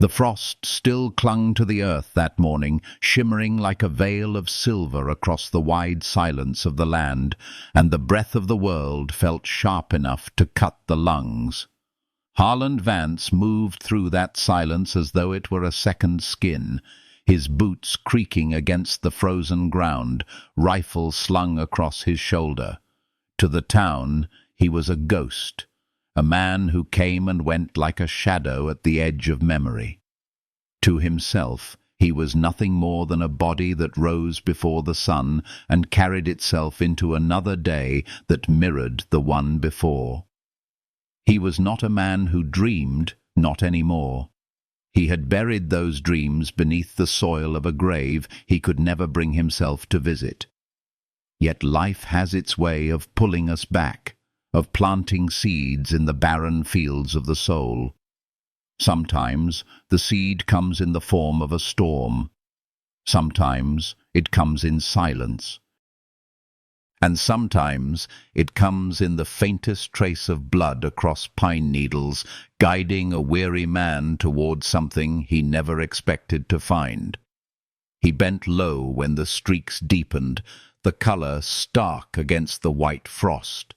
The frost still clung to the earth that morning, shimmering like a veil of silver across the wide silence of the land, and the breath of the world felt sharp enough to cut the lungs. Harland Vance moved through that silence as though it were a second skin, his boots creaking against the frozen ground, rifle slung across his shoulder. To the town, he was a ghost, a man who came and went like a shadow at the edge of memory. To himself, he was nothing more than a body that rose before the sun and carried itself into another day that mirrored the one before. He was not a man who dreamed, not any more. He had buried those dreams beneath the soil of a grave he could never bring himself to visit. Yet life has its way of pulling us back, of planting seeds in the barren fields of the soul. Sometimes the seed comes in the form of a storm. Sometimes it comes in silence. And sometimes it comes in the faintest trace of blood across pine needles, guiding a weary man toward something he never expected to find. He bent low when the streaks deepened, the color stark against the white frost.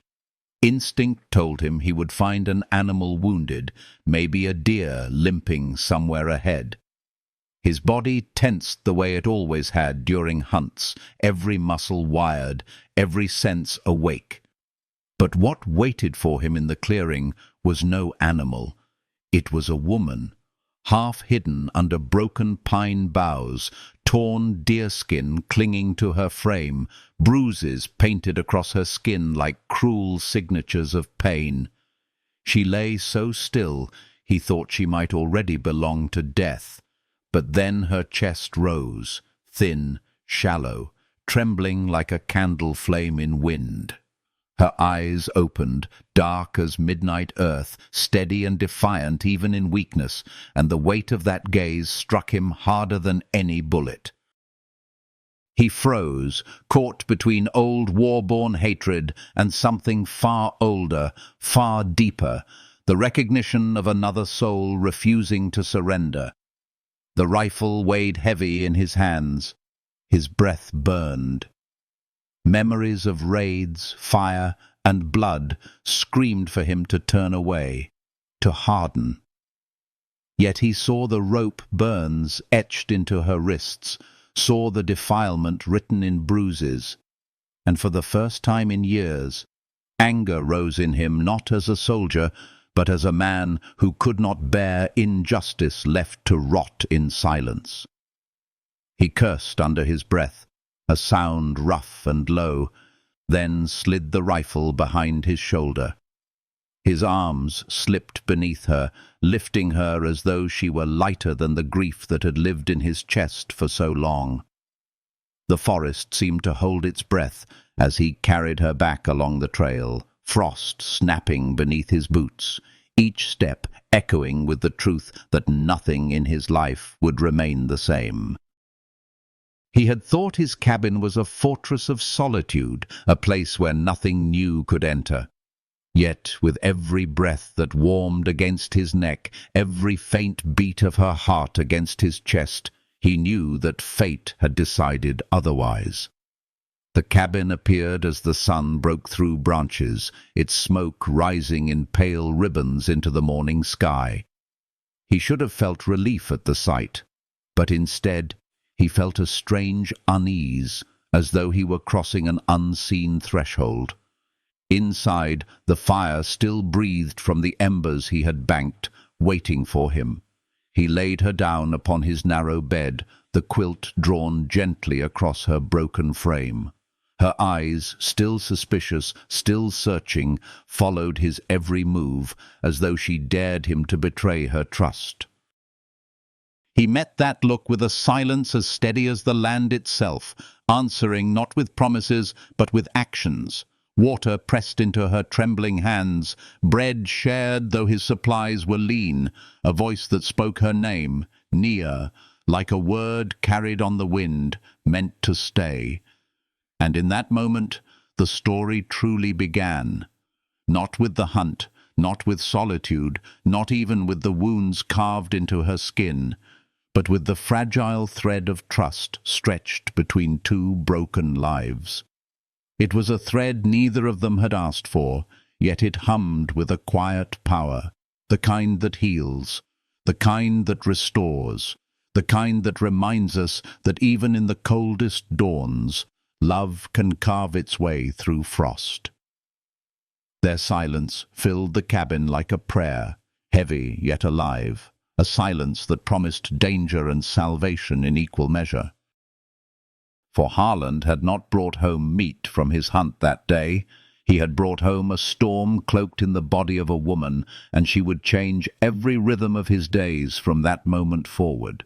Instinct told him he would find an animal wounded, maybe a deer limping somewhere ahead. His body tensed the way it always had during hunts, every muscle wired, every sense awake. But what waited for him in the clearing was no animal. It was a woman, half hidden under broken pine boughs, torn deerskin clinging to her frame, bruises painted across her skin like cruel signatures of pain. She lay so still, he thought she might already belong to death. But then her chest rose, thin, shallow, trembling like a candle flame in wind. Her eyes opened, dark as midnight earth, steady and defiant even in weakness, and the weight of that gaze struck him harder than any bullet. He froze, caught between old war-born hatred and something far older, far deeper, the recognition of another soul refusing to surrender. The rifle weighed heavy in his hands. His breath burned. Memories of raids, fire, and blood screamed for him to turn away, to harden. Yet he saw the rope burns etched into her wrists, saw the defilement written in bruises, and for the first time in years, anger rose in him not as a soldier, but as a man who could not bear injustice left to rot in silence. He cursed under his breath, a sound rough and low, then slid the rifle behind his shoulder. His arms slipped beneath her, lifting her as though she were lighter than the grief that had lived in his chest for so long. The forest seemed to hold its breath as he carried her back along the trail, frost snapping beneath his boots, each step echoing with the truth that nothing in his life would remain the same. He had thought his cabin was a fortress of solitude, a place where nothing new could enter. Yet, with every breath that warmed against his neck, every faint beat of her heart against his chest, he knew that fate had decided otherwise. The cabin appeared as the sun broke through branches, its smoke rising in pale ribbons into the morning sky. He should have felt relief at the sight, but instead he felt a strange unease, as though he were crossing an unseen threshold. Inside, the fire still breathed from the embers he had banked, waiting for him. He laid her down upon his narrow bed, the quilt drawn gently across her broken frame. Her eyes, still suspicious, still searching, followed his every move, as though she dared him to betray her trust. He met that look with a silence as steady as the land itself, answering not with promises, but with actions. Water pressed into her trembling hands, bread shared though his supplies were lean, a voice that spoke her name, Nia, like a word carried on the wind, meant to stay. And in that moment, the story truly began. Not with the hunt, not with solitude, not even with the wounds carved into her skin, but with the fragile thread of trust stretched between two broken lives. It was a thread neither of them had asked for, yet it hummed with a quiet power, the kind that heals, the kind that restores, the kind that reminds us that even in the coldest dawns, love can carve its way through frost. Their silence filled the cabin like a prayer, heavy yet alive, a silence that promised danger and salvation in equal measure. For Harland had not brought home meat from his hunt that day. He had brought home a storm cloaked in the body of a woman, and she would change every rhythm of his days from that moment forward.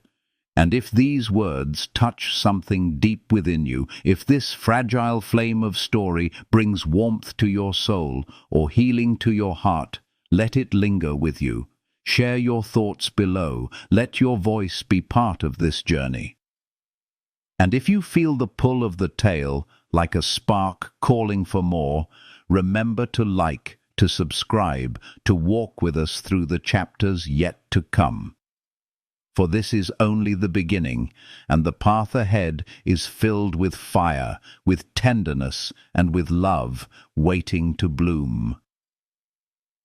And if these words touch something deep within you, if this fragile flame of story brings warmth to your soul or healing to your heart, let it linger with you. Share your thoughts below. Let your voice be part of this journey. And if you feel the pull of the tale, like a spark calling for more, remember to like, to subscribe, to walk with us through the chapters yet to come. For this is only the beginning, and the path ahead is filled with fire, with tenderness, and with love waiting to bloom.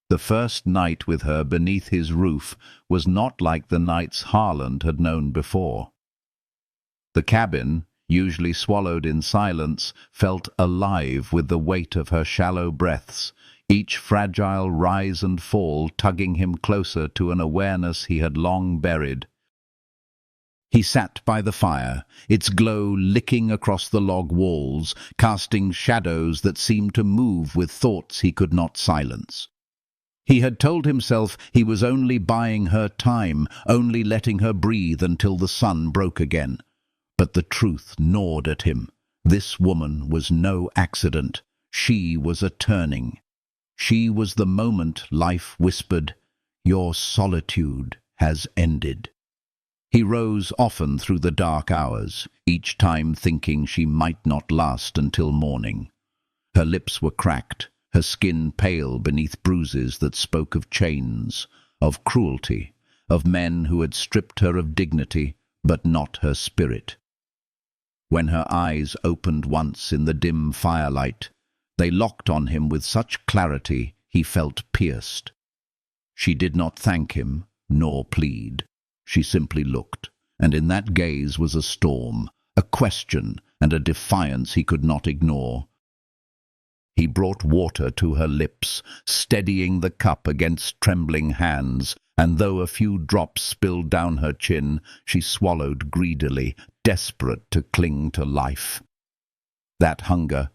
The first night with her beneath his roof was not like the nights Harland had known before. The cabin, usually swallowed in silence, felt alive with the weight of her shallow breaths, each fragile rise and fall tugging him closer to an awareness he had long buried. He sat by the fire, its glow licking across the log walls, casting shadows that seemed to move with thoughts he could not silence. He had told himself he was only buying her time, only letting her breathe until the sun broke again. But the truth gnawed at him. This woman was no accident. She was a turning. She was the moment life whispered, "Your solitude has ended." He rose often through the dark hours, each time thinking she might not last until morning. Her lips were cracked, her skin pale beneath bruises that spoke of chains, of cruelty, of men who had stripped her of dignity, but not her spirit. When her eyes opened once in the dim firelight, they locked on him with such clarity he felt pierced. She did not thank him, nor plead. She simply looked, and in that gaze was a storm, a question, and a defiance he could not ignore. He brought water to her lips, steadying the cup against trembling hands, and though a few drops spilled down her chin, she swallowed greedily, desperate to cling to life. That hunger,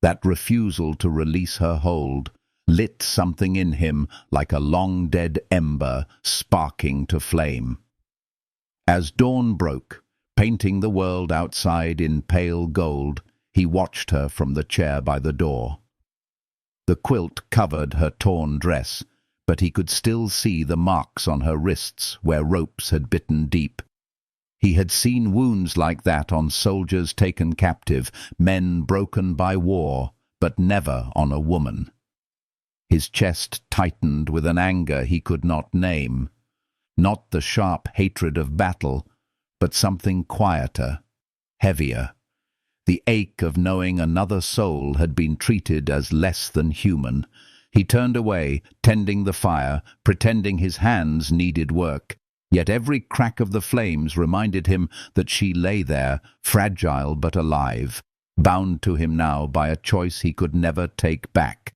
that refusal to release her hold, lit something in him like a long-dead ember sparking to flame. As dawn broke, painting the world outside in pale gold, he watched her from the chair by the door. The quilt covered her torn dress, but he could still see the marks on her wrists where ropes had bitten deep. He had seen wounds like that on soldiers taken captive, men broken by war, but never on a woman. His chest tightened with an anger he could not name. Not the sharp hatred of battle, but something quieter, heavier. The ache of knowing another soul had been treated as less than human. He turned away, tending the fire, pretending his hands needed work. Yet every crack of the flames reminded him that she lay there, fragile but alive, bound to him now by a choice he could never take back.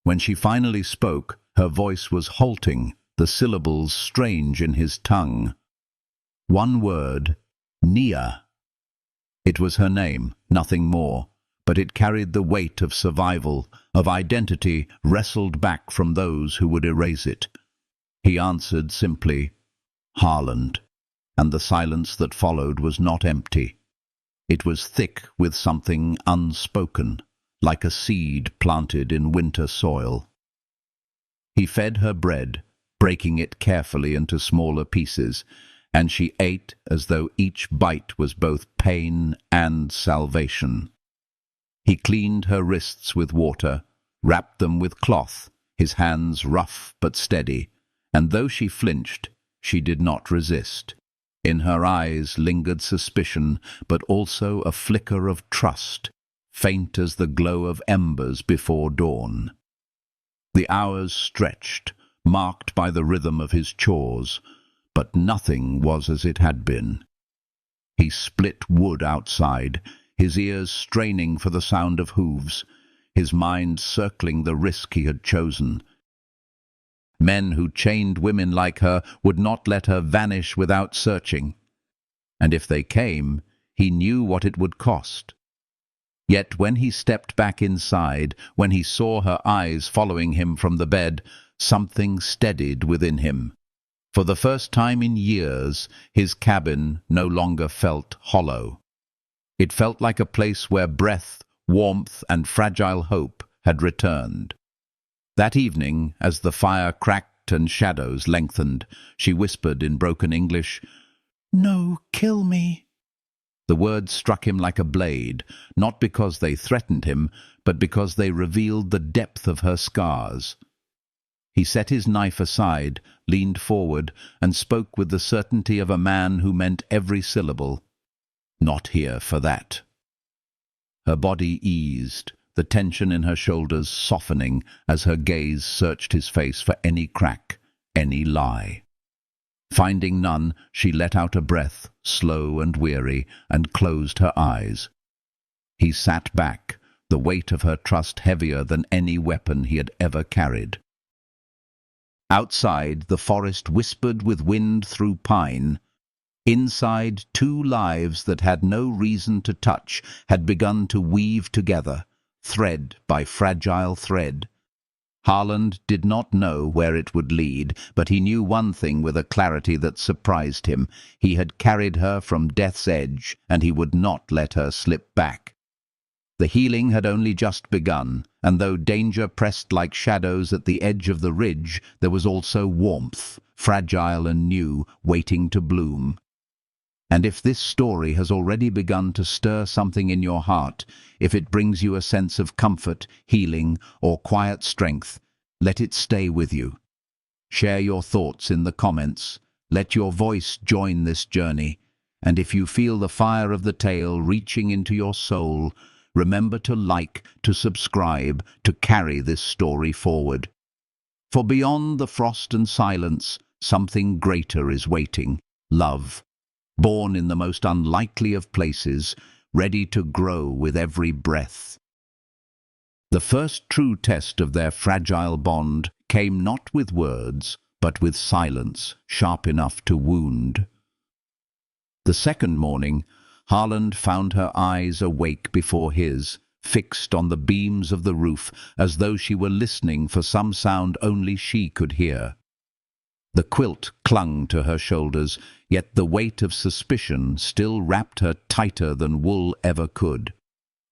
When she finally spoke, her voice was halting, the syllables strange in his tongue. One word, Nia. It was her name, nothing more, but it carried the weight of survival, of identity wrestled back from those who would erase it. He answered simply, Harland, and the silence that followed was not empty. It was thick with something unspoken, like a seed planted in winter soil. He fed her bread, breaking it carefully into smaller pieces, and she ate as though each bite was both pain and salvation. He cleaned her wrists with water, wrapped them with cloth, his hands rough but steady, and though she flinched, she did not resist. In her eyes lingered suspicion, but also a flicker of trust, faint as the glow of embers before dawn. The hours stretched, marked by the rhythm of his chores, but nothing was as it had been. He split wood outside, his ears straining for the sound of hooves, his mind circling the risk he had chosen. Men who chained women like her would not let her vanish without searching, and if they came, he knew what it would cost. Yet when he stepped back inside, when he saw her eyes following him from the bed, something steadied within him. For the first time in years, his cabin no longer felt hollow. It felt like a place where breath, warmth, and fragile hope had returned. That evening, as the fire cracked and shadows lengthened, she whispered in broken English, "No, kill me." The words struck him like a blade, not because they threatened him, but because they revealed the depth of her scars. He set his knife aside, leaned forward, and spoke with the certainty of a man who meant every syllable. "Not here for that." Her body eased, the tension in her shoulders softening as her gaze searched his face for any crack, any lie. Finding none, she let out a breath, slow and weary, and closed her eyes. He sat back, the weight of her trust heavier than any weapon he had ever carried. Outside, the forest whispered with wind through pine. Inside, two lives that had no reason to touch had begun to weave together, thread by fragile thread. Harland did not know where it would lead, but he knew one thing with a clarity that surprised him. He had carried her from death's edge, and he would not let her slip back. The healing had only just begun, and though danger pressed like shadows at the edge of the ridge, there was also warmth, fragile and new, waiting to bloom. And if this story has already begun to stir something in your heart, if it brings you a sense of comfort, healing, or quiet strength, let it stay with you. Share your thoughts in the comments. Let your voice join this journey. And if you feel the fire of the tale reaching into your soul, remember to like, to subscribe, to carry this story forward. For beyond the frost and silence, something greater is waiting: love. Born in the most unlikely of places, ready to grow with every breath. The first true test of their fragile bond came not with words, but with silence, sharp enough to wound. The second morning, Harland found her eyes awake before his, fixed on the beams of the roof, as though she were listening for some sound only she could hear. The quilt clung to her shoulders, yet the weight of suspicion still wrapped her tighter than wool ever could.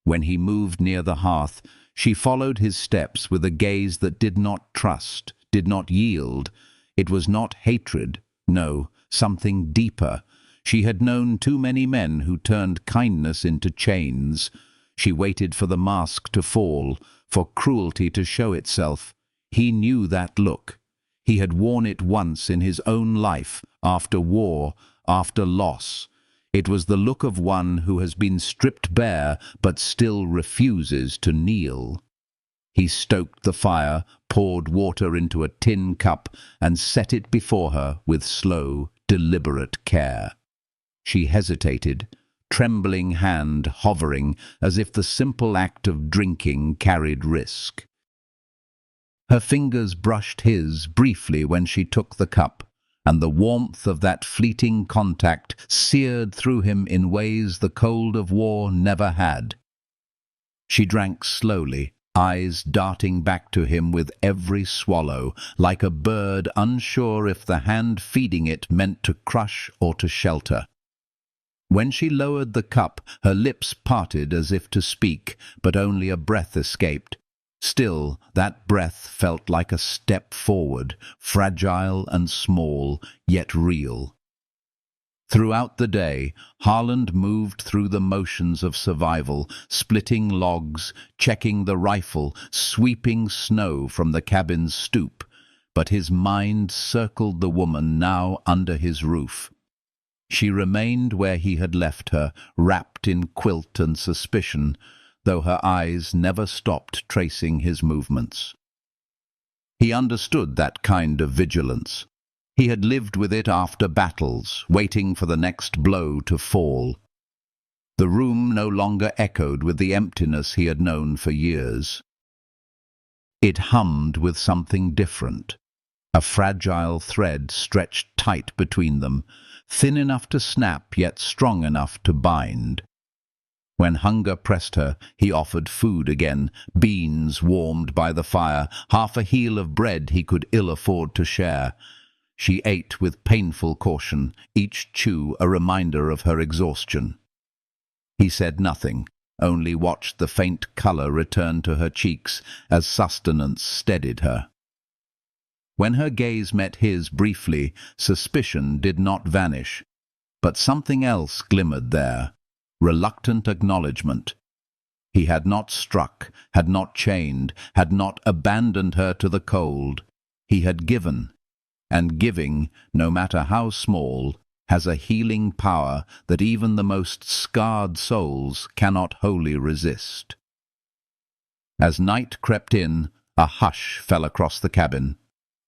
When he moved near the hearth, she followed his steps with a gaze that did not trust, did not yield. It was not hatred, no, something deeper. She had known too many men who turned kindness into chains. She waited for the mask to fall, for cruelty to show itself. He knew that look. He had worn it once in his own life, after war, after loss. It was the look of one who has been stripped bare but still refuses to kneel. He stoked the fire, poured water into a tin cup, and set it before her with slow, deliberate care. She hesitated, trembling hand hovering, as if the simple act of drinking carried risk. Her fingers brushed his briefly when she took the cup, and the warmth of that fleeting contact seared through him in ways the cold of war never had. She drank slowly, eyes darting back to him with every swallow, like a bird unsure if the hand feeding it meant to crush or to shelter. When she lowered the cup, her lips parted as if to speak, but only a breath escaped. Still, that breath felt like a step forward, fragile and small, yet real. Throughout the day, Harland moved through the motions of survival, splitting logs, checking the rifle, sweeping snow from the cabin's stoop. But his mind circled the woman now under his roof. She remained where he had left her, wrapped in quilt and suspicion, though her eyes never stopped tracing his movements. He understood that kind of vigilance. He had lived with it after battles, waiting for the next blow to fall. The room no longer echoed with the emptiness he had known for years. It hummed with something different. A fragile thread stretched tight between them, thin enough to snap yet strong enough to bind. When hunger pressed her, he offered food again, beans warmed by the fire, half a heel of bread he could ill afford to share. She ate with painful caution, each chew a reminder of her exhaustion. He said nothing, only watched the faint colour return to her cheeks as sustenance steadied her. When her gaze met his briefly, suspicion did not vanish, but something else glimmered there. Reluctant acknowledgement. He had not struck, had not chained, had not abandoned her to the cold. He had given, and giving, no matter how small, has a healing power that even the most scarred souls cannot wholly resist. As night crept in, a hush fell across the cabin.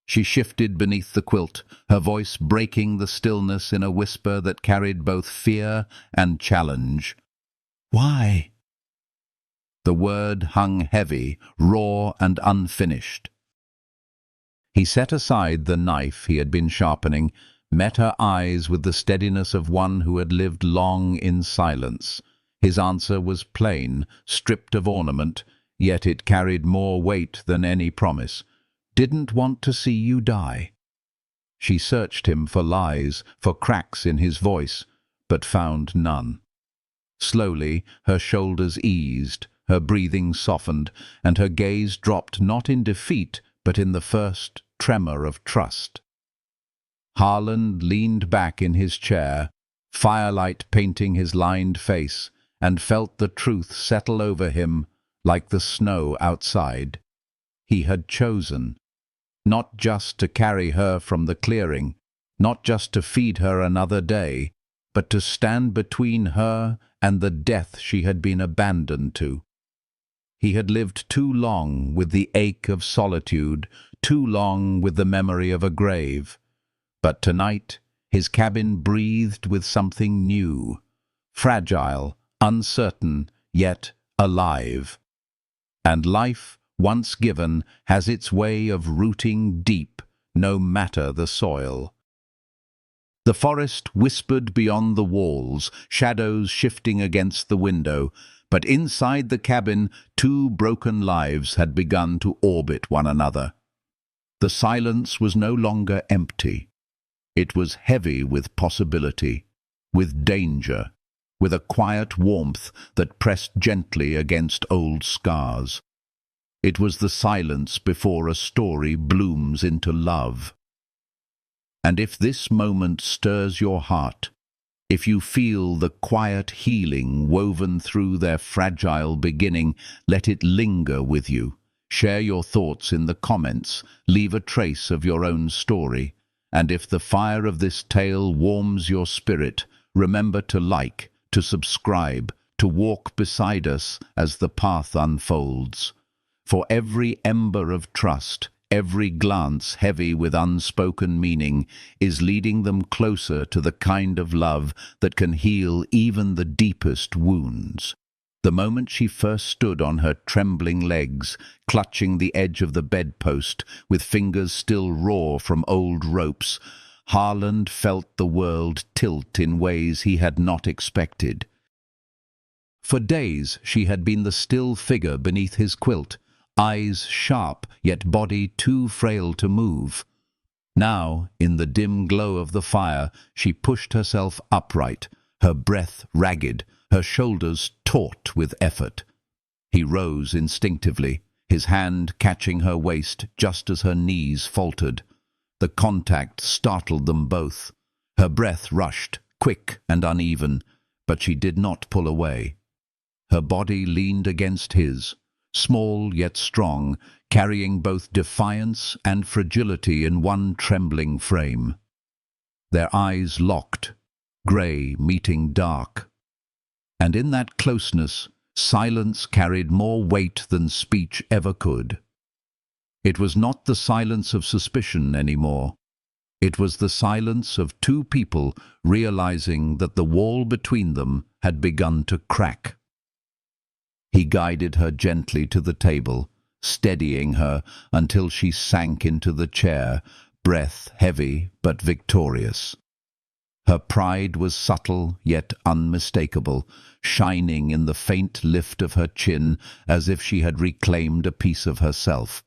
She shifted beneath the quilt, her voice breaking the stillness in a whisper that carried both fear and challenge. "Why?" The word hung heavy, raw and unfinished. He set aside the knife he had been sharpening, met her eyes with the steadiness of one who had lived long in silence. His answer was plain, stripped of ornament, yet it carried more weight than any promise. "Didn't want to see you die." She searched him for lies, for cracks in his voice, but found none. Slowly, her shoulders eased, her breathing softened, and her gaze dropped not in defeat, but in the first tremor of trust. Harland leaned back in his chair, firelight painting his lined face, and felt the truth settle over him like the snow outside. He had chosen. Not just to carry her from the clearing, not just to feed her another day, but to stand between her and the death she had been abandoned to. He had lived too long with the ache of solitude, too long with the memory of a grave. But tonight his cabin breathed with something new, fragile, uncertain, yet alive. And life, once given, has its way of rooting deep, no matter the soil. The forest whispered beyond the walls, shadows shifting against the window, but inside the cabin 2 broken lives had begun to orbit one another. The silence was no longer empty. It was heavy with possibility, with danger, with a quiet warmth that pressed gently against old scars. It was the silence before a story blooms into love. And if this moment stirs your heart, if you feel the quiet healing woven through their fragile beginning, let it linger with you. Share your thoughts in the comments, leave a trace of your own story, and if the fire of this tale warms your spirit, remember to like, to subscribe, to walk beside us as the path unfolds. For every ember of trust, every glance heavy with unspoken meaning, is leading them closer to the kind of love that can heal even the deepest wounds. The moment she first stood on her trembling legs, clutching the edge of the bedpost, with fingers still raw from old ropes, Harland felt the world tilt in ways he had not expected. For days she had been the still figure beneath his quilt, eyes sharp, yet body too frail to move. Now, in the dim glow of the fire, she pushed herself upright, her breath ragged, her shoulders taut with effort. He rose instinctively, his hand catching her waist just as her knees faltered. The contact startled them both. Her breath rushed, quick and uneven, but she did not pull away. Her body leaned against his, small yet strong, carrying both defiance and fragility in one trembling frame. Their eyes locked, grey meeting dark. And in that closeness, silence carried more weight than speech ever could. It was not the silence of suspicion anymore. It was the silence of two people realizing that the wall between them had begun to crack. He guided her gently to the table, steadying her until she sank into the chair, breath heavy but victorious. Her pride was subtle yet unmistakable, shining in the faint lift of her chin as if she had reclaimed a piece of herself.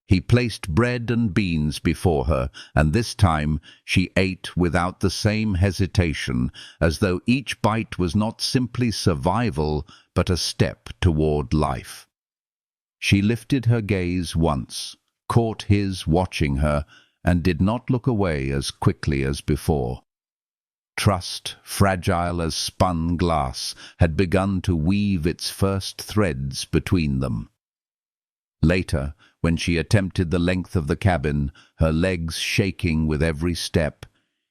He placed bread and beans before her, and this time she ate without the same hesitation, as though each bite was not simply survival, but a step toward life. She lifted her gaze once, caught his watching her, and did not look away as quickly as before. Trust, fragile as spun glass, had begun to weave its first threads between them. Later, when she attempted the length of the cabin, her legs shaking with every step,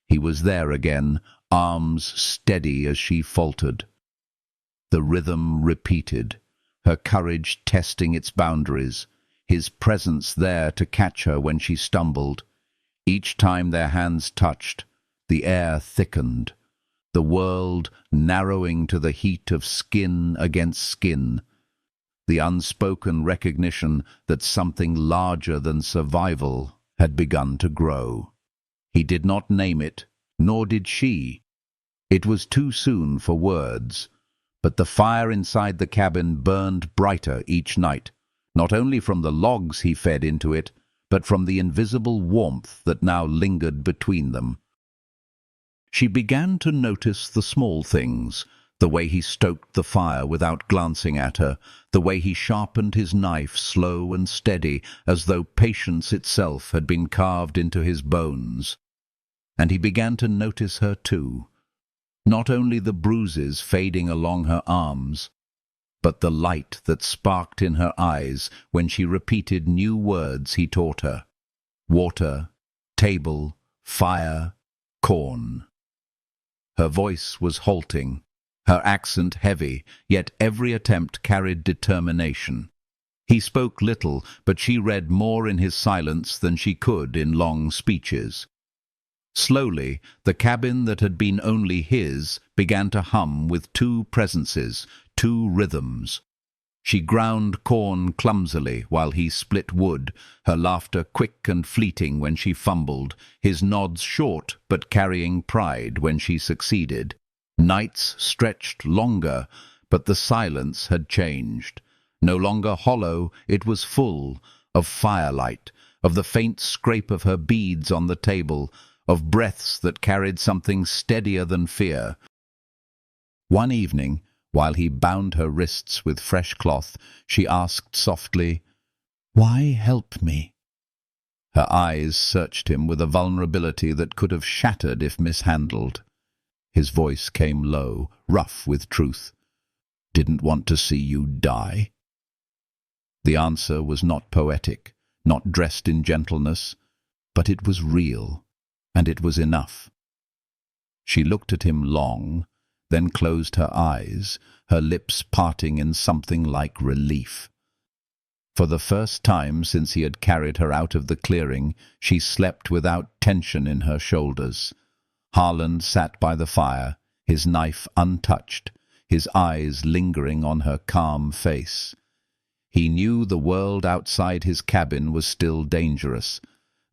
he was there again, arms steady as she faltered. The rhythm repeated, her courage testing its boundaries, his presence there to catch her when she stumbled. Each time their hands touched, the air thickened, the world narrowing to the heat of skin against skin, the unspoken recognition that something larger than survival had begun to grow. He did not name it, nor did she. It was too soon for words, but the fire inside the cabin burned brighter each night, not only from the logs he fed into it, but from the invisible warmth that now lingered between them. She began to notice the small things, the way he stoked the fire without glancing at her, the way he sharpened his knife slow and steady, as though patience itself had been carved into his bones. And he began to notice her too, not only the bruises fading along her arms, but the light that sparked in her eyes when she repeated new words he taught her: water, table, fire, corn. Her voice was halting, her accent heavy, yet every attempt carried determination. He spoke little, but she read more in his silence than she could in long speeches. Slowly, the cabin that had been only his began to hum with two presences, two rhythms. She ground corn clumsily while he split wood, her laughter quick and fleeting when she fumbled, his nods short but carrying pride when she succeeded. Nights stretched longer, but the silence had changed. No longer hollow, it was full of firelight, of the faint scrape of her beads on the table, of breaths that carried something steadier than fear. One evening, while he bound her wrists with fresh cloth, she asked softly, "Why help me?" Her eyes searched him with a vulnerability that could have shattered if mishandled. His voice came low, rough with truth. "Didn't want to see you die." The answer was not poetic, not dressed in gentleness, but it was real, and it was enough. She looked at him long, then closed her eyes, her lips parting in something like relief. For the first time since he had carried her out of the clearing, she slept without tension in her shoulders. Harland sat by the fire, his knife untouched, his eyes lingering on her calm face. He knew the world outside his cabin was still dangerous,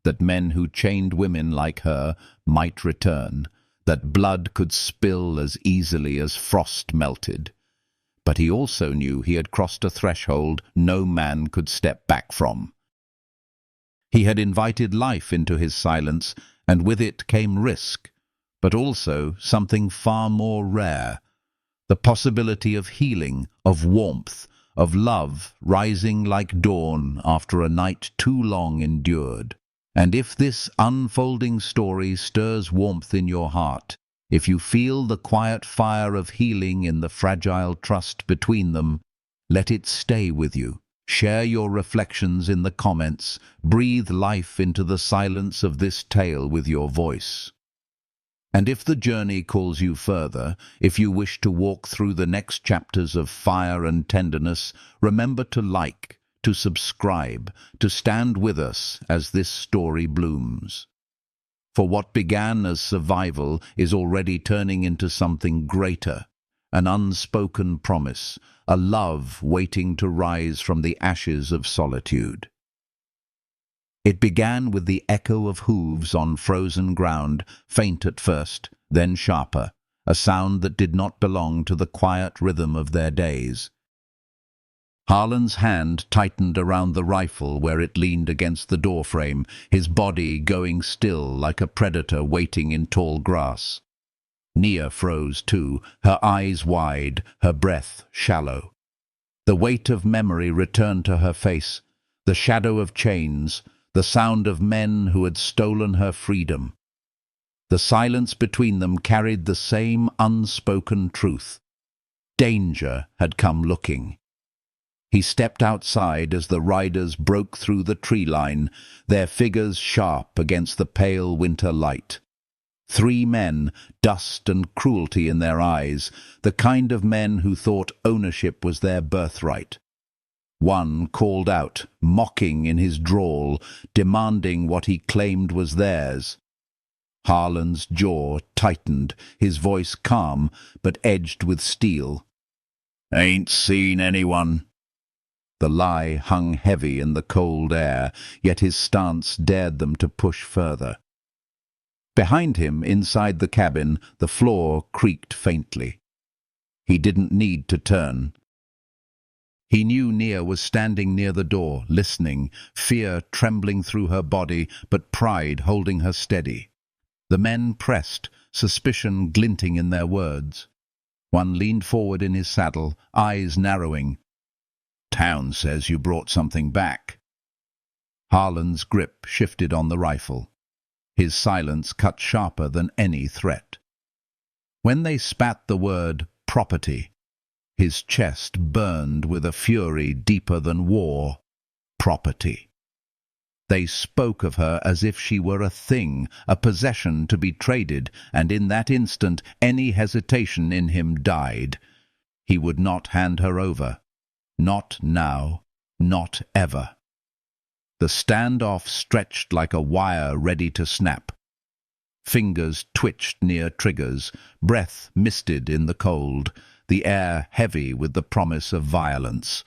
that men who chained women like her might return, that blood could spill as easily as frost melted. But he also knew he had crossed a threshold no man could step back from. He had invited life into his silence, and with it came risk, but also something far more rare, the possibility of healing, of warmth, of love rising like dawn after a night too long endured. And if this unfolding story stirs warmth in your heart, If you feel the quiet fire of healing in the fragile trust between them, let it stay with you. Share your reflections in the comments. Breathe life into the silence of this tale with your voice. And if the journey calls you further, if you wish to walk through the next chapters of fire and tenderness, remember to like, to subscribe, to stand with us as this story blooms. For what began as survival is already turning into something greater, an unspoken promise, a love waiting to rise from the ashes of solitude. It began with the echo of hooves on frozen ground, faint at first, then sharper, a sound that did not belong to the quiet rhythm of their days. Harlan's hand tightened around the rifle where it leaned against the doorframe, his body going still like a predator waiting in tall grass. Nia froze too, her eyes wide, her breath shallow. The weight of memory returned to her face, the shadow of chains, the sound of men who had stolen her freedom. The silence between them carried the same unspoken truth. Danger had come looking. He stepped outside as the riders broke through the tree line, their figures sharp against the pale winter light. 3 men, dust and cruelty in their eyes, the kind of men who thought ownership was their birthright. One called out, mocking in his drawl, demanding what he claimed was theirs. Harlan's jaw tightened, his voice calm, but edged with steel. "Ain't seen anyone." The lie hung heavy in the cold air, yet his stance dared them to push further. Behind him, inside the cabin, the floor creaked faintly. He didn't need to turn. He knew Nia was standing near the door, listening, fear trembling through her body, but pride holding her steady. The men pressed, suspicion glinting in their words. One leaned forward in his saddle, eyes narrowing. "Town says you brought something back." Harlan's grip shifted on the rifle. His silence cut sharper than any threat. When they spat the word property, his chest burned with a fury deeper than war. Property. They spoke of her as if she were a thing, a possession to be traded, and in that instant any hesitation in him died. He would not hand her over. Not now, not ever. The standoff stretched like a wire ready to snap. Fingers twitched near triggers, breath misted in the cold, the air heavy with the promise of violence.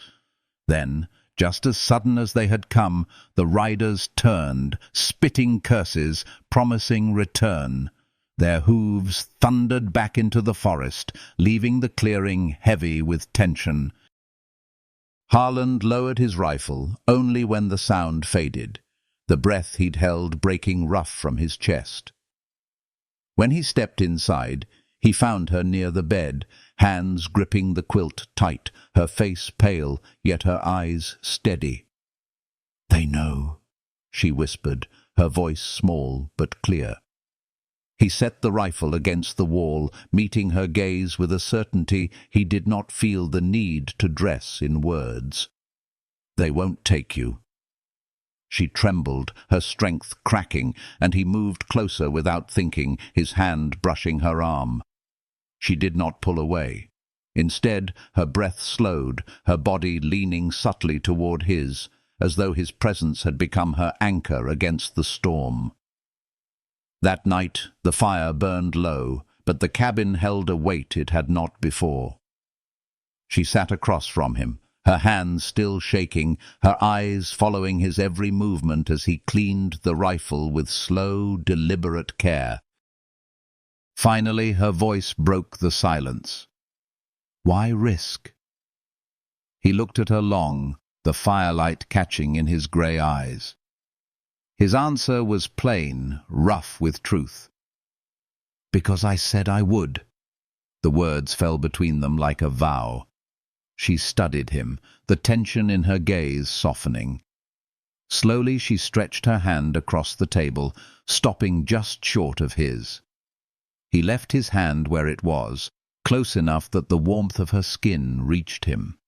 Then, just as sudden as they had come, the riders turned, spitting curses, promising return. Their hooves thundered back into the forest, leaving the clearing heavy with tension. Harlan lowered his rifle only when the sound faded, the breath he'd held breaking rough from his chest. When he stepped inside, he found her near the bed, hands gripping the quilt tight, her face pale, yet her eyes steady. "They know," she whispered, her voice small but clear. He set the rifle against the wall, meeting her gaze with a certainty he did not feel the need to dress in words. "They won't take you." She trembled, her strength cracking, and he moved closer without thinking, his hand brushing her arm. She did not pull away. Instead, her breath slowed, her body leaning subtly toward his, as though his presence had become her anchor against the storm. That night the fire burned low, but the cabin held a weight it had not before. She sat across from him, her hands still shaking, her eyes following his every movement as he cleaned the rifle with slow, deliberate care. Finally her voice broke the silence. "Why risk?" He looked at her long, the firelight catching in his grey eyes. His answer was plain, rough with truth. "Because I said I would." The words fell between them like a vow. She studied him, the tension in her gaze softening. Slowly she stretched her hand across the table, stopping just short of his. He left his hand where it was, close enough that the warmth of her skin reached him.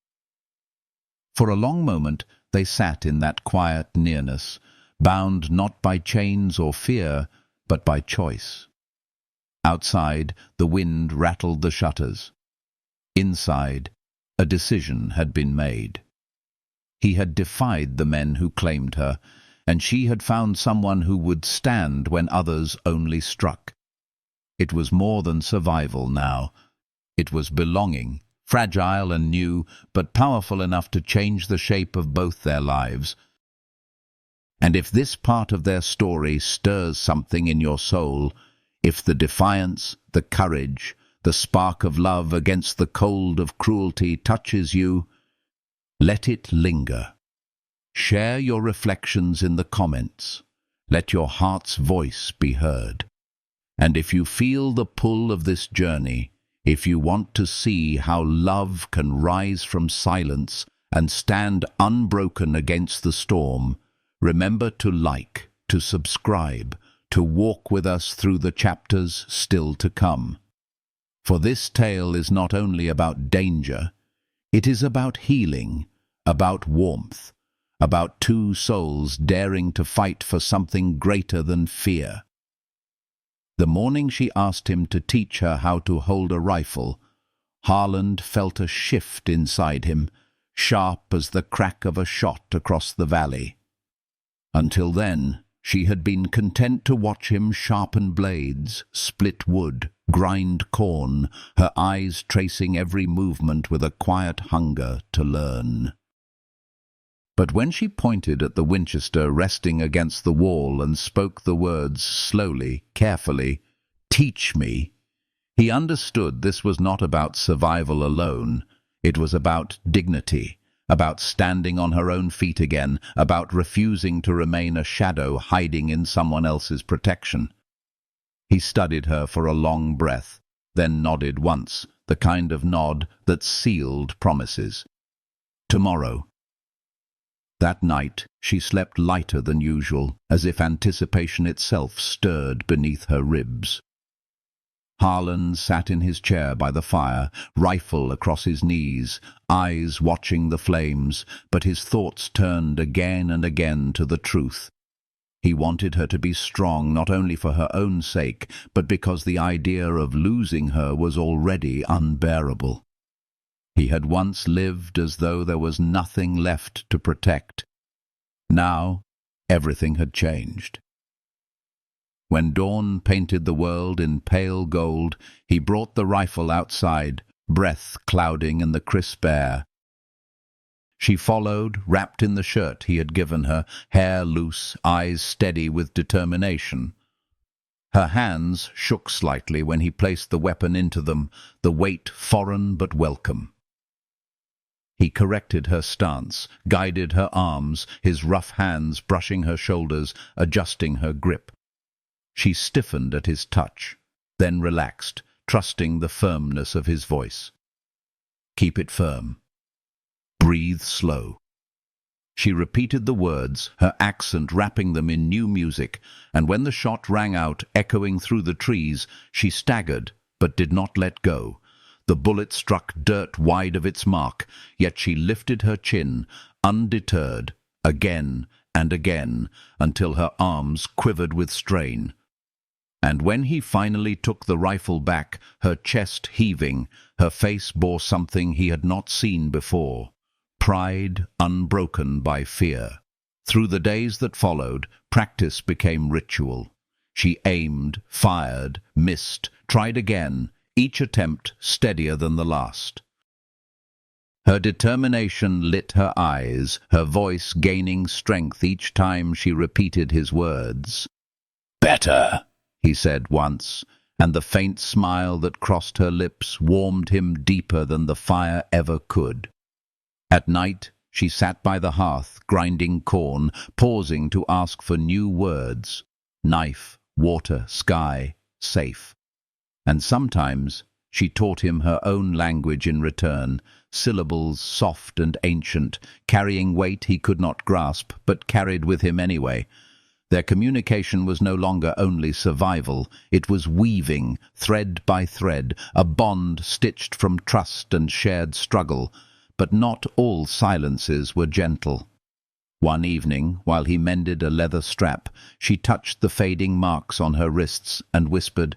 For a long moment they sat in that quiet nearness, bound not by chains or fear, but by choice. Outside, the wind rattled the shutters. Inside, a decision had been made. He had defied the men who claimed her, and she had found someone who would stand when others only struck. It was more than survival now. It was belonging, fragile and new, but powerful enough to change the shape of both their lives. And if this part of their story stirs something in your soul, if the defiance, the courage, the spark of love against the cold of cruelty touches you, let it linger. Share your reflections in the comments. Let your heart's voice be heard. And if you feel the pull of this journey, if you want to see how love can rise from silence and stand unbroken against the storm, remember to like, to subscribe, to walk with us through the chapters still to come. For this tale is not only about danger, it is about healing, about warmth, about two souls daring to fight for something greater than fear. The morning she asked him to teach her how to hold a rifle, Harland felt a shift inside him, sharp as the crack of a shot across the valley. Until then, she had been content to watch him sharpen blades, split wood, grind corn, her eyes tracing every movement with a quiet hunger to learn. But when she pointed at the Winchester resting against the wall and spoke the words slowly, carefully, "Teach me," he understood this was not about survival alone. It was about dignity, about standing on her own feet again, about refusing to remain a shadow hiding in someone else's protection. He studied her for a long breath, then nodded once, the kind of nod that sealed promises. Tomorrow. That night she slept lighter than usual, as if anticipation itself stirred beneath her ribs. Harland sat in his chair by the fire, rifle across his knees, eyes watching the flames, but his thoughts turned again and again to the truth. He wanted her to be strong not only for her own sake, but because the idea of losing her was already unbearable. He had once lived as though there was nothing left to protect. Now, everything had changed. When dawn painted the world in pale gold, he brought the rifle outside, breath clouding in the crisp air. She followed, wrapped in the shirt he had given her, hair loose, eyes steady with determination. Her hands shook slightly when he placed the weapon into them, the weight foreign but welcome. He corrected her stance, guided her arms, his rough hands brushing her shoulders, adjusting her grip. She stiffened at his touch, then relaxed, trusting the firmness of his voice. "Keep it firm. Breathe slow." She repeated the words, her accent wrapping them in new music, and when the shot rang out, echoing through the trees, she staggered, but did not let go. The bullet struck dirt wide of its mark, yet she lifted her chin, undeterred, again and again, until her arms quivered with strain. And when he finally took the rifle back, her chest heaving, her face bore something he had not seen before: pride unbroken by fear. Through the days that followed, practice became ritual. She aimed, fired, missed, tried again, each attempt steadier than the last. Her determination lit her eyes, her voice gaining strength each time she repeated his words. "Better," he said once, and the faint smile that crossed her lips warmed him deeper than the fire ever could. At night, she sat by the hearth, grinding corn, pausing to ask for new words: knife, water, sky, safe. And sometimes she taught him her own language in return, syllables soft and ancient, carrying weight he could not grasp, but carried with him anyway. Their communication was no longer only survival, it was weaving, thread by thread, a bond stitched from trust and shared struggle. But not all silences were gentle. One evening, while he mended a leather strap, she touched the fading marks on her wrists and whispered,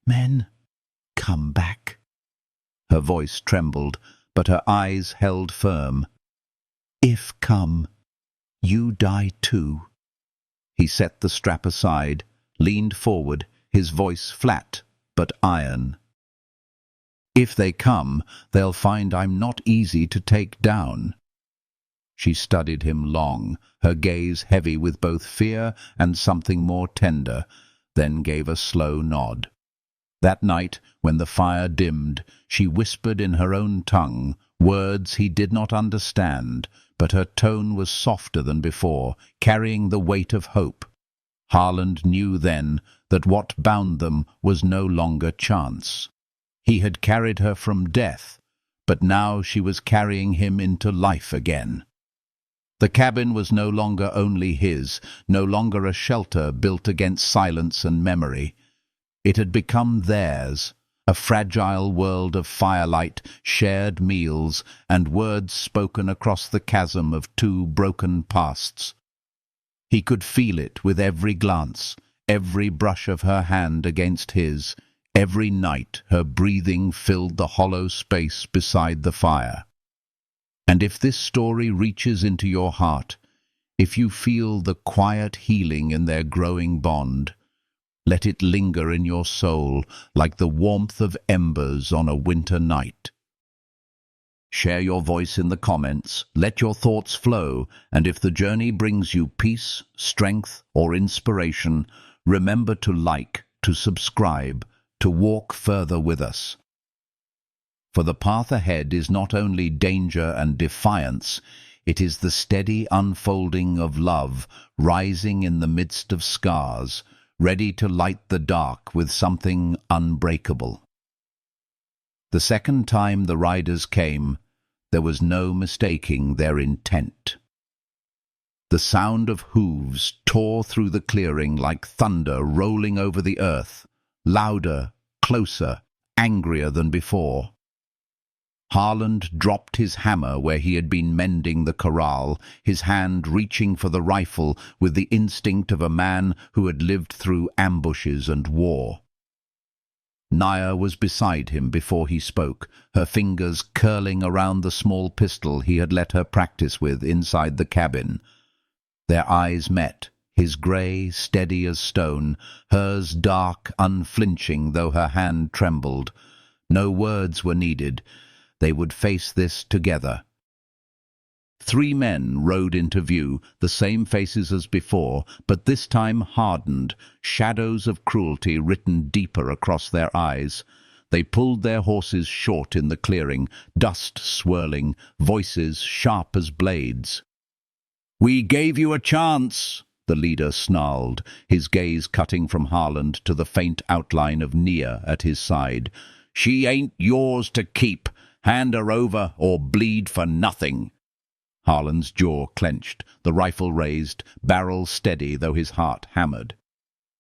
"Men, come back." Her voice trembled, but her eyes held firm. "If come, you die too." He set the strap aside, leaned forward, his voice flat but iron. "If they come, they'll find I'm not easy to take down." She studied him long, her gaze heavy with both fear and something more tender, then gave a slow nod. That night, when the fire dimmed, she whispered in her own tongue, words he did not understand, but her tone was softer than before, carrying the weight of hope. Harland knew then that what bound them was no longer chance. He had carried her from death, but now she was carrying him into life again. The cabin was no longer only his, no longer a shelter built against silence and memory. It had become theirs, a fragile world of firelight, shared meals, and words spoken across the chasm of two broken pasts. He could feel it with every glance, every brush of her hand against his. Every night her breathing filled the hollow space beside the fire. And if this story reaches into your heart, if you feel the quiet healing in their growing bond, let it linger in your soul like the warmth of embers on a winter night. Share your voice in the comments, let your thoughts flow, and if the journey brings you peace, strength, or inspiration, remember to like, to subscribe, to walk further with us. For the path ahead is not only danger and defiance, it is the steady unfolding of love, rising in the midst of scars, ready to light the dark with something unbreakable. The second time the riders came, there was no mistaking their intent. The sound of hooves tore through the clearing like thunder rolling over the earth, louder, closer, angrier than before. Harland dropped his hammer where he had been mending the corral, his hand reaching for the rifle with the instinct of a man who had lived through ambushes and war. Naya was beside him before he spoke, her fingers curling around the small pistol he had let her practice with inside the cabin. Their eyes met, his grey steady as stone, hers dark, unflinching though her hand trembled. No words were needed. They would face this together. 3 men rode into view, the same faces as before, but this time hardened, shadows of cruelty written deeper across their eyes. They pulled their horses short in the clearing, dust swirling, voices sharp as blades. "We gave you a chance," the leader snarled, his gaze cutting from Harland to the faint outline of Nia at his side. "She ain't yours to keep. Hand her over or bleed for nothing." Harland's jaw clenched, the rifle raised, barrel steady though his heart hammered.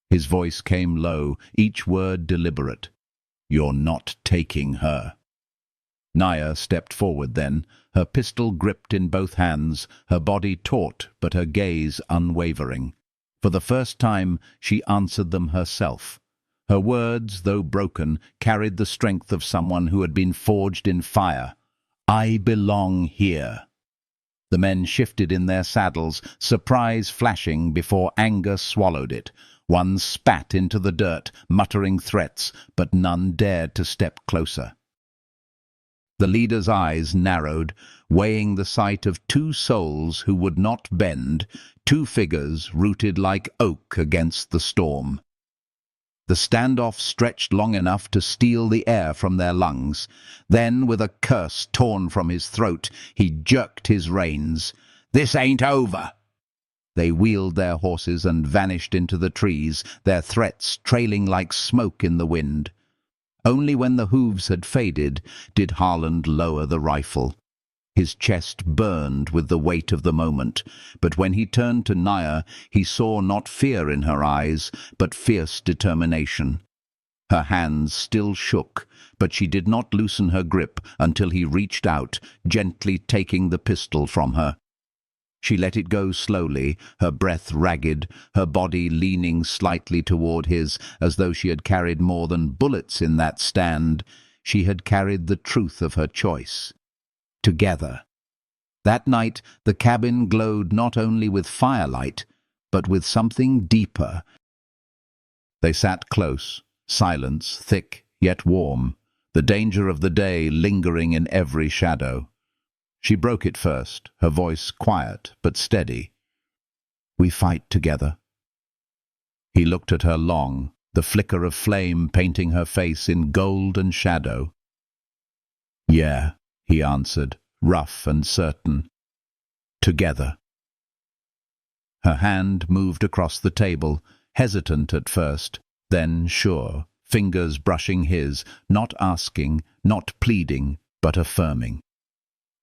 His voice came low, each word deliberate. "You're not taking her." Naya stepped forward then, her pistol gripped in both hands, her body taut but her gaze unwavering. For the first time she answered them herself. Her words, though broken, carried the strength of someone who had been forged in fire. "I belong here." The men shifted in their saddles, surprise flashing before anger swallowed it. One spat into the dirt, muttering threats, but none dared to step closer. The leader's eyes narrowed, weighing the sight of 2 souls who would not bend, 2 figures rooted like oak against the storm. The standoff stretched long enough to steal the air from their lungs. Then, with a curse torn from his throat, he jerked his reins. "This ain't over." They wheeled their horses and vanished into the trees, their threats trailing like smoke in the wind. Only when the hooves had faded did Harland lower the rifle. His chest burned with the weight of the moment, but when he turned to Naya, he saw not fear in her eyes, but fierce determination. Her hands still shook, but she did not loosen her grip until he reached out, gently taking the pistol from her. She let it go slowly, her breath ragged, her body leaning slightly toward his, as though she had carried more than bullets in that stand. She had carried the truth of her choice. Together. That night the cabin glowed not only with firelight, but with something deeper. They sat close, silence thick yet warm, the danger of the day lingering in every shadow. She broke it first, her voice quiet but steady. "We fight together." He looked at her long, the flicker of flame painting her face in gold and shadow. "Yeah," he answered, rough and certain. "Together." Her hand moved across the table, hesitant at first, then sure, fingers brushing his, not asking, not pleading, but affirming.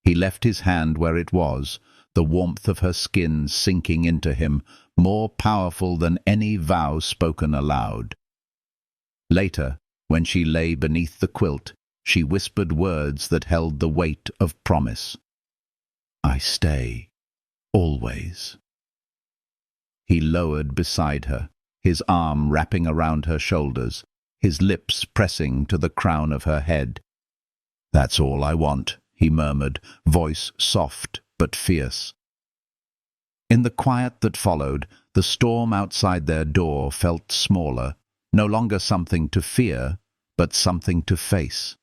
He left his hand where it was, the warmth of her skin sinking into him, more powerful than any vow spoken aloud. Later, when she lay beneath the quilt, she whispered words that held the weight of promise. "I stay. Always." He lowered beside her, his arm wrapping around her shoulders, his lips pressing to the crown of her head. "That's all I want," he murmured, voice soft but fierce. In the quiet that followed, the storm outside their door felt smaller, no longer something to fear, but something to face.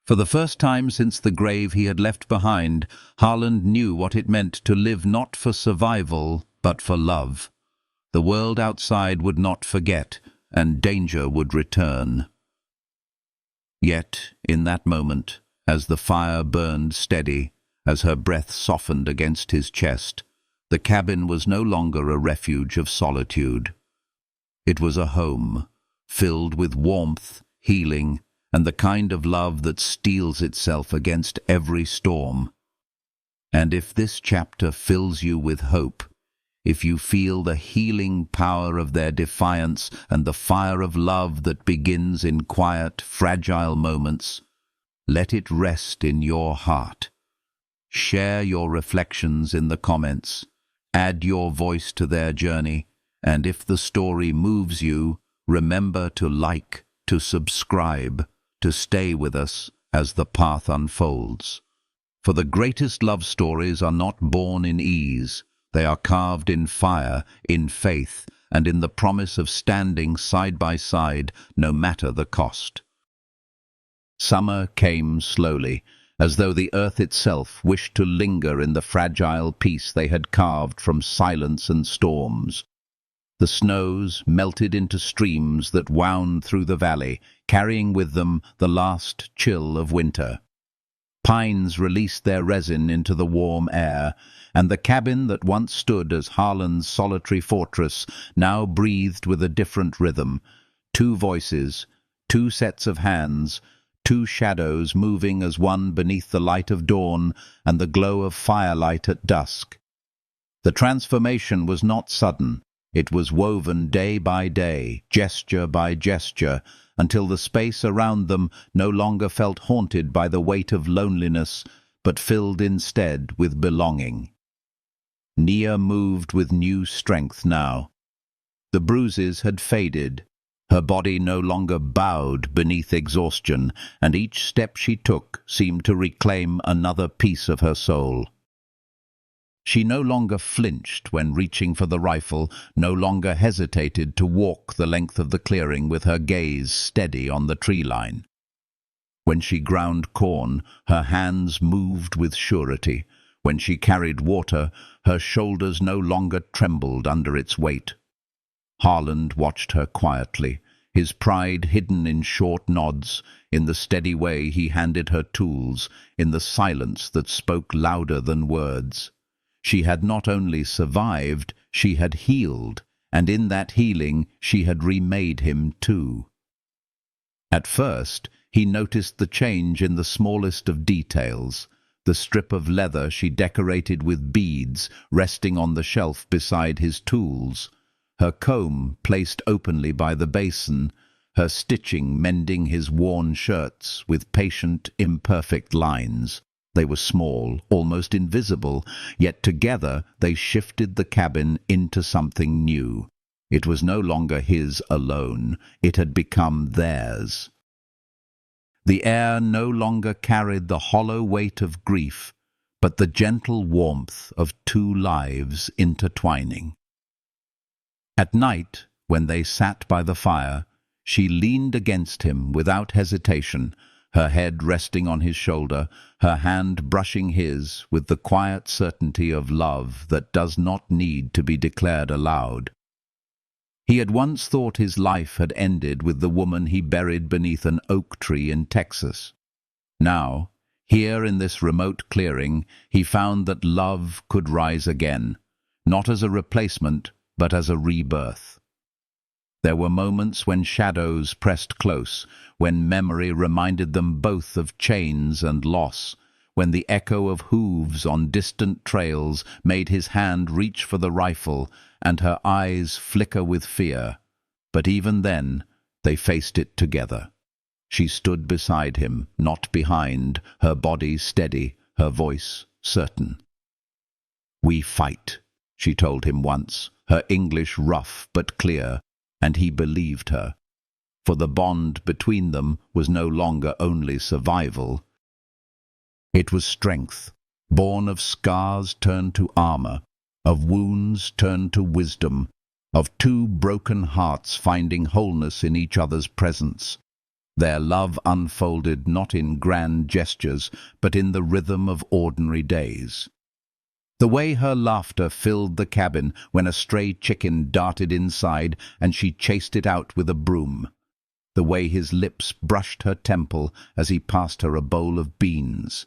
For the first time since the grave he had left behind, Harland knew what it meant to live not for survival, but for love. The world outside would not forget, and danger would return. Yet, in that moment, as the fire burned steady, as her breath softened against his chest, the cabin was no longer a refuge of solitude. It was a home, filled with warmth, healing, and the kind of love that steels itself against every storm. And if this chapter fills you with hope, if you feel the healing power of their defiance and the fire of love that begins in quiet, fragile moments, let it rest in your heart. Share your reflections in the comments. Add your voice to their journey. And if the story moves you, remember to like, to subscribe, to stay with us as the path unfolds. For the greatest love stories are not born in ease. They are carved in fire, in faith, and in the promise of standing side by side, no matter the cost. Summer came slowly, as though the earth itself wished to linger in the fragile peace they had carved from silence and storms. The snows melted into streams that wound through the valley, carrying with them the last chill of winter. Pines released their resin into the warm air, and the cabin that once stood as Harland's solitary fortress now breathed with a different rhythm. Two voices, two sets of hands, two shadows moving as one beneath the light of dawn and the glow of firelight at dusk. The transformation was not sudden. It was woven day by day, gesture by gesture, until the space around them no longer felt haunted by the weight of loneliness, but filled instead with belonging. Nia moved with new strength now. The bruises had faded. Her body no longer bowed beneath exhaustion, and each step she took seemed to reclaim another piece of her soul. She no longer flinched when reaching for the rifle, no longer hesitated to walk the length of the clearing with her gaze steady on the tree line. When she ground corn, her hands moved with surety. When she carried water, her shoulders no longer trembled under its weight. Harland watched her quietly, his pride hidden in short nods, in the steady way he handed her tools, in the silence that spoke louder than words. She had not only survived, she had healed, and in that healing she had remade him too. At first, he noticed the change in the smallest of details, the strip of leather she decorated with beads resting on the shelf beside his tools, her comb placed openly by the basin, her stitching mending his worn shirts with patient, imperfect lines. They were small, almost invisible, yet together they shifted the cabin into something new. It was no longer his alone, it had become theirs. The air no longer carried the hollow weight of grief, but the gentle warmth of two lives intertwining. At night, when they sat by the fire, she leaned against him without hesitation, her head resting on his shoulder, her hand brushing his with the quiet certainty of love that does not need to be declared aloud. He had once thought his life had ended with the woman he buried beneath an oak tree in Texas. Now, here in this remote clearing, he found that love could rise again, not as a replacement, but as a rebirth. There were moments when shadows pressed close, when memory reminded them both of chains and loss, when the echo of hooves on distant trails made his hand reach for the rifle and her eyes flicker with fear. But even then, they faced it together. She stood beside him, not behind, her body steady, her voice certain. "We fight," she told him once, her English rough but clear, and he believed her. For the bond between them was no longer only survival. It was strength, born of scars turned to armor, of wounds turned to wisdom, of two broken hearts finding wholeness in each other's presence. Their love unfolded not in grand gestures, but in the rhythm of ordinary days. The way her laughter filled the cabin when a stray chicken darted inside and she chased it out with a broom. The way his lips brushed her temple as he passed her a bowl of beans.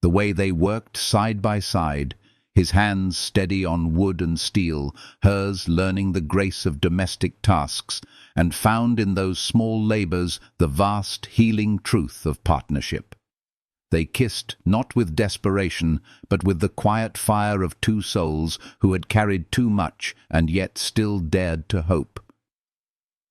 The way they worked side by side, his hands steady on wood and steel, hers learning the grace of domestic tasks, and found in those small labors the vast healing truth of partnership. They kissed not with desperation, but with the quiet fire of two souls who had carried too much and yet still dared to hope.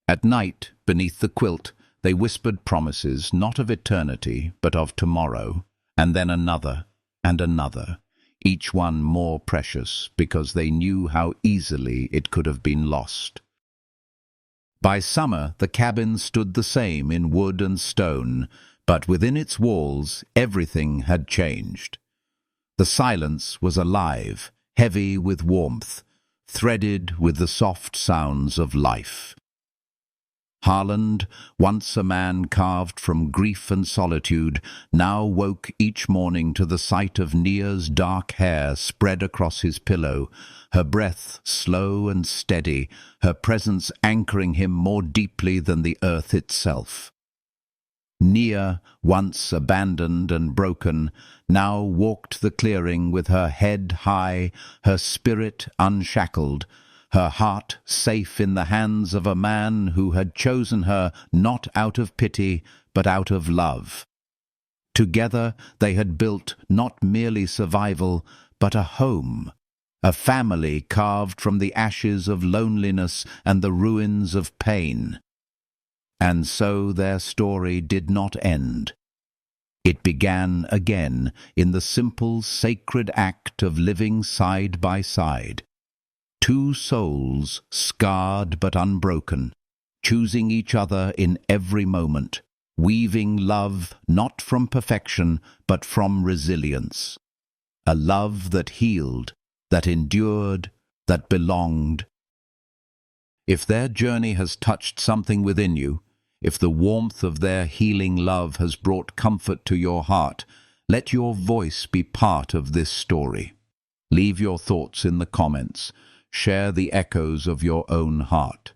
At night, beneath the quilt, they whispered promises not of eternity, but of tomorrow, and then another and another, each one more precious because they knew how easily it could have been lost. By summer, the cabin stood the same in wood and stone, but within its walls everything had changed. The silence was alive, heavy with warmth, threaded with the soft sounds of life. Harland, once a man carved from grief and solitude, now woke each morning to the sight of Nia's dark hair spread across his pillow, her breath slow and steady, her presence anchoring him more deeply than the earth itself. Nia, once abandoned and broken, now walked the clearing with her head high, her spirit unshackled, her heart safe in the hands of a man who had chosen her not out of pity, but out of love. Together they had built not merely survival, but a home, a family carved from the ashes of loneliness and the ruins of pain. And so their story did not end. It began again in the simple, sacred act of living side by side. Two souls, scarred but unbroken, choosing each other in every moment, weaving love not from perfection but from resilience. A love that healed, that endured, that belonged. If their journey has touched something within you, if the warmth of their healing love has brought comfort to your heart, let your voice be part of this story. Leave your thoughts in the comments. Share the echoes of your own heart.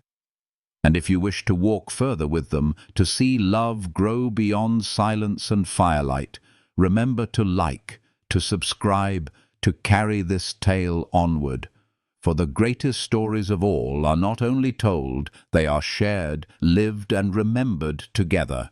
And if you wish to walk further with them, to see love grow beyond silence and firelight, remember to like, to subscribe, to carry this tale onward. For the greatest stories of all are not only told, they are shared, lived and remembered together.